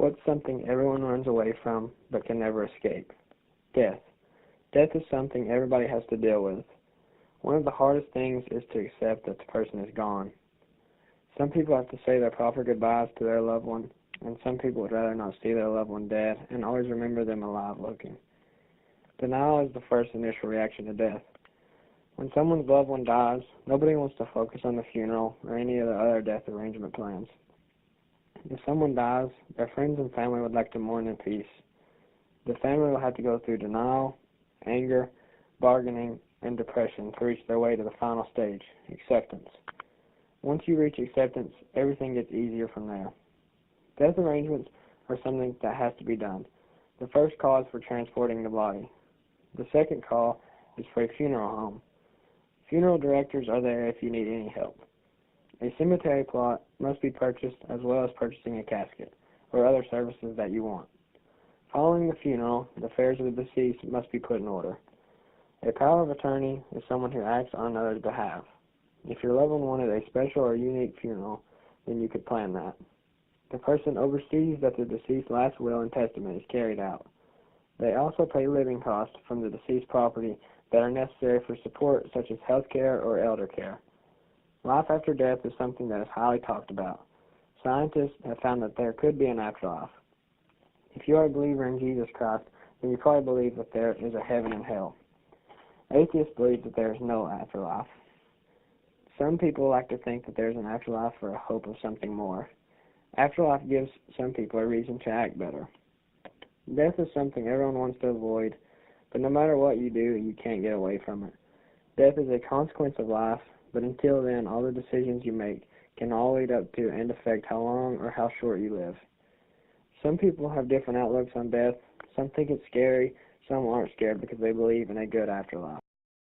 What's something everyone runs away from but can never escape? Death. Death is something everybody has to deal with. One of the hardest things is to accept that the person is gone. Some people have to say their proper goodbyes to their loved one, and some people would rather not see their loved one dead and always remember them alive looking. Denial is the first initial reaction to death. When someone's loved one dies, nobody wants to focus on the funeral or any of the other death arrangement plans. If someone dies, their friends and family would like to mourn in peace. The family will have to go through denial, anger, bargaining, and depression to reach their way to the final stage, acceptance. Once you reach acceptance, everything gets easier from there. Death arrangements are something that has to be done. The first call is for transporting the body. The second call is for a funeral home. Funeral directors are there if you need any help. A cemetery plot must be purchased as well as purchasing a casket or other services that you want. Following the funeral, the affairs of the deceased must be put in order. A power of attorney is someone who acts on another's behalf. If your loved one wanted a special or unique funeral, then you could plan that. The person oversees that the deceased's last will and testament is carried out. They also pay living costs from the deceased property that are necessary for support such as health care or elder care. Life after death is something that is highly talked about. Scientists have found that there could be an afterlife. If you are a believer in Jesus Christ, then you probably believe that there is a heaven and hell. Atheists believe that there is no afterlife. Some people like to think that there is an afterlife for a hope of something more. Afterlife gives some people a reason to act better. Death is something everyone wants to avoid, but no matter what you do, you can't get away from it. Death is a consequence of life, but until then, all the decisions you make can all lead up to and affect how long or how short you live. Some people have different outlooks on death. Some think it's scary, some aren't scared because they believe in a good afterlife.